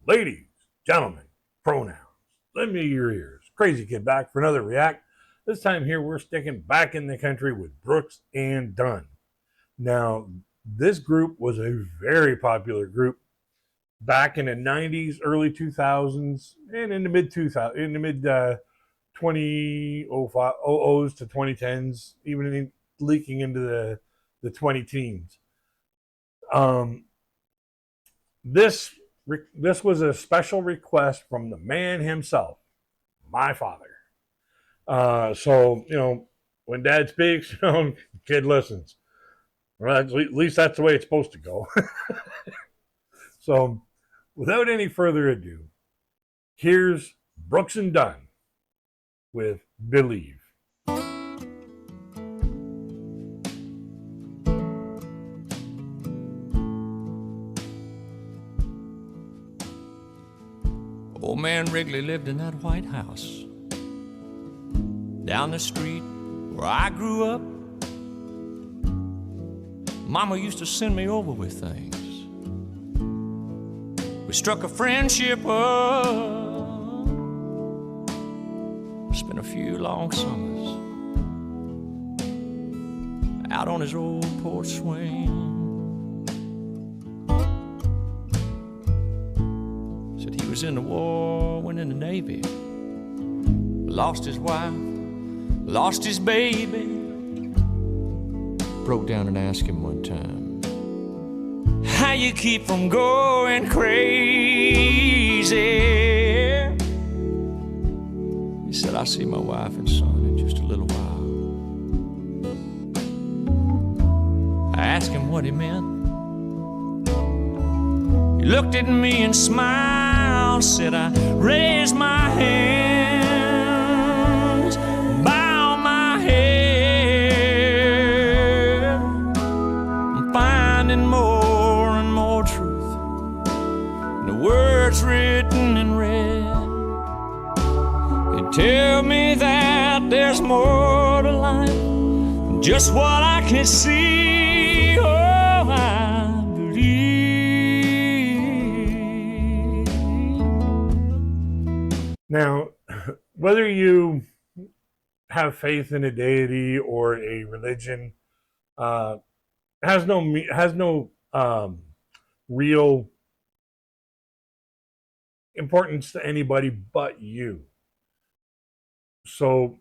Ladies, gentlemen, pronouns, lend me your ears. Crazy Kid back for another react. This time here, we're sticking back in the country with Brooks and Dunn. Now, this group was a very popular group back in the 90s, early 2000s, and in the mid 2000s to 2010s, even leaking into the 20 teens. This was a special request from the man himself, my father. So, when dad speaks, kid listens. Well, at least that's the way it's supposed to go. So, without any further ado, here's Brooks and Dunn with Believe. Old man Wrigley lived in that White House down the street where I grew up. Mama used to send me over with things. We struck a friendship up, spent a few long summers out on his old porch swing. Said he was in the war, went in the Navy, lost his wife, lost his baby. Broke down and asked him one time, how you keep from going crazy? He said, I'll see my wife and son in just a little while. I asked him what he meant. He looked at me and smiled, said, I raised my hands, bow my head. I'm finding more and more truth in the words written in red. They tell me that there's more to life than just what I can see. Oh, I believe. Now, whether you have faith in a deity or a religion, has no real importance to anybody but you. So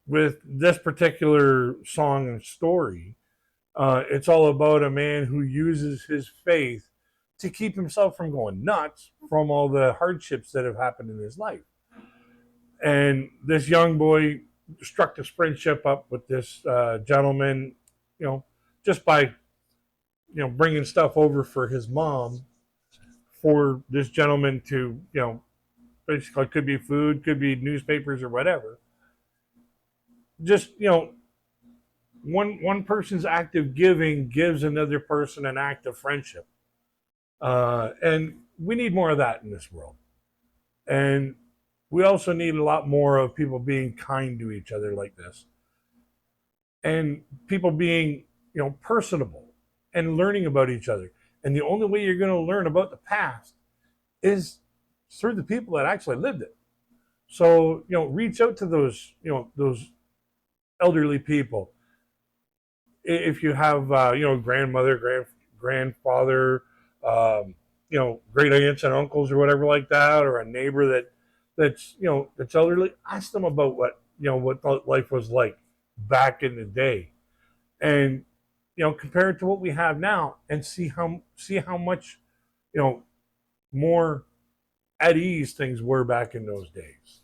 with this particular song and story, it's all about a man who uses his faith to keep himself from going nuts from all the hardships that have happened in his life. And this young boy struck this friendship up with this gentleman, just by, bringing stuff over for his mom, for this gentleman to, basically, it could be food, could be newspapers or whatever. Just, one person's act of giving gives another person an act of friendship. And we need more of that in this world. And we also need a lot more of people being kind to each other like this. And people being, personable and learning about each other. And the only way you're going to learn about the past is through the people that actually lived it. So, reach out to those, those elderly people. If you have, grandmother, grandfather, great aunts and uncles or whatever like that, or a neighbor that's elderly, ask them about what life was like back in the day, and compare it to what we have now, and see how much more at ease things were back in those days.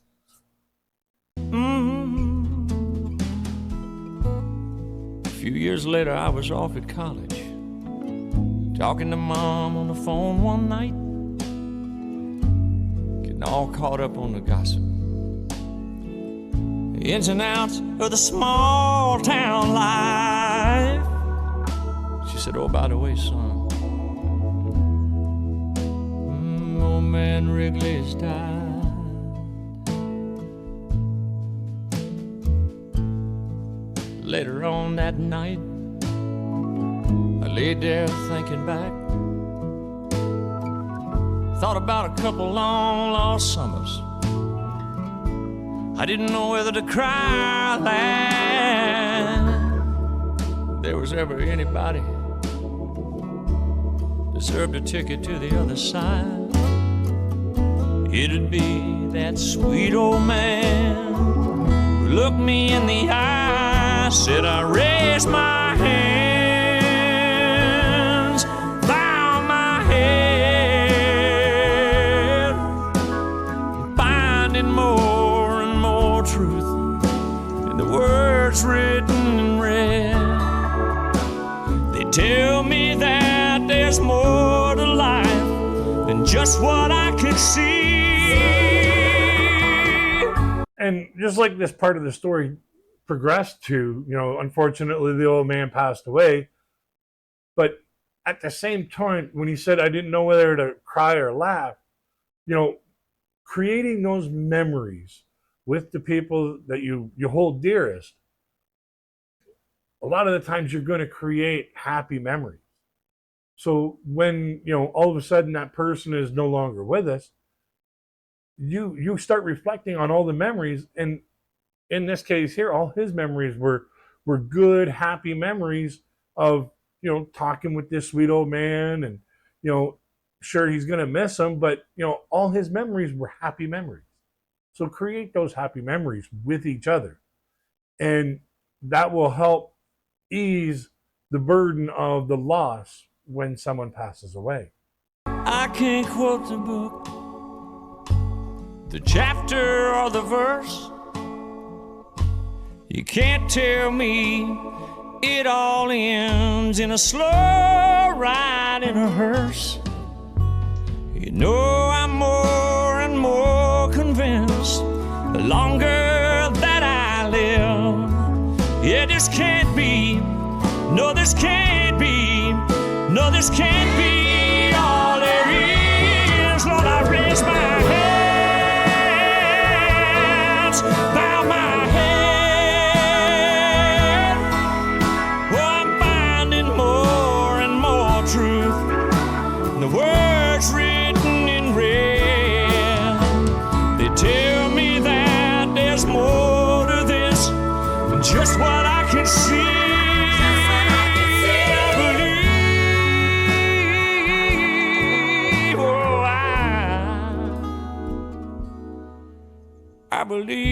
A few years later, I was off at college, talking to Mom on the phone one night, getting all caught up on the gossip, the ins and outs of the small town life. She said, oh, by the way, son, old man Wrigley's died. Later on that night, I laid there thinking back thought about a couple long lost summers. I didn't know whether to cry or laugh. If there was ever anybody deserved a ticket to the other side, it'd be that sweet old man who looked me in the eye, said I raised my hands, bowed my head, finding more and more truth in the words written in red. They tell me that there's more to life than just what I could see. And just like this part of the story progressed to, unfortunately the old man passed away. But at the same time, when he said, I didn't know whether to cry or laugh, creating those memories with the people that you hold dearest, a lot of the times you're going to create happy memories. So when, all of a sudden that person is no longer with us, you start reflecting on all the memories. And in this case here, all his memories were good, happy memories of, talking with this sweet old man. And, sure, he's going to miss him, but, all his memories were happy memories. So create those happy memories with each other. And that will help ease the burden of the loss when someone passes away. I can't quote the book, the chapter or the verse. You can't tell me it all ends in a slow ride in a hearse. I'm more and more convinced the longer that I live. Yeah, this can't be, no, this can't be, no, this can't be all there is. Lord, I raise my hands, bow my head. Oh, I'm finding more and more truth in the words written in red. They tell me that there's more to this than just what I can see. I believe.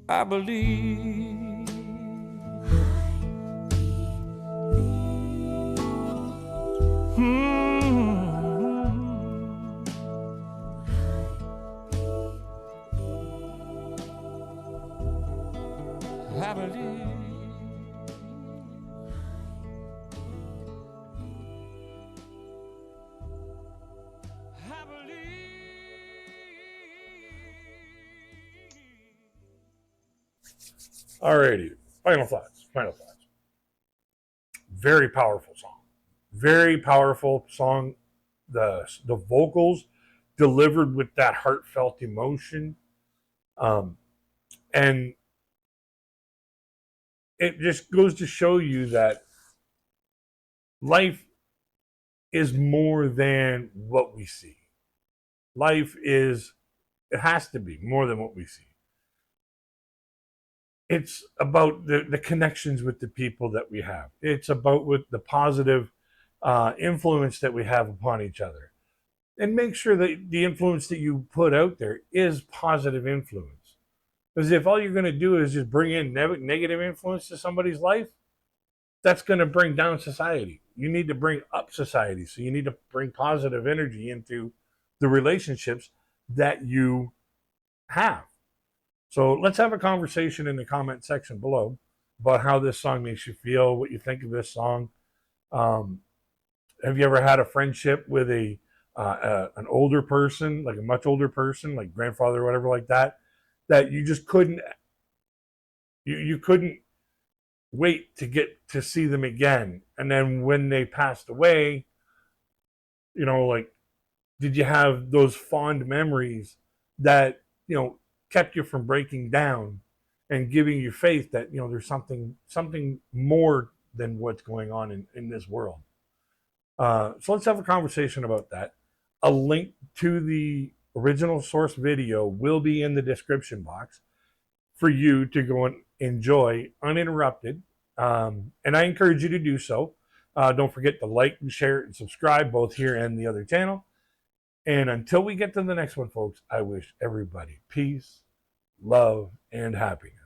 I believe. I believe. Alrighty, final thoughts. Very powerful song. Very powerful song. The vocals delivered with that heartfelt emotion. And it just goes to show you that life is more than what we see. It has to be more than what we see. It's about the connections with the people that we have. It's about with the positive influence that we have upon each other. And make sure that the influence that you put out there is positive influence. Because if all you're going to do is just bring in negative influence to somebody's life, that's going to bring down society. You need to bring up society. So you need to bring positive energy into the relationships that you have. So let's have a conversation in the comment section below about how this song makes you feel, what you think of this song. Have you ever had a friendship with an older person, like a much older person, like grandfather or whatever like that, that you just couldn't, you couldn't wait to get to see them again? And then when they passed away, did you have those fond memories that, kept you from breaking down and giving you faith that, there's something more than what's going on in this world. So let's have a conversation about that. A link to the original source video will be in the description box for you to go and enjoy uninterrupted. And I encourage you to do so. Don't forget to like and share and subscribe both here and the other channel. And until we get to the next one, folks, I wish everybody peace, love, and happiness.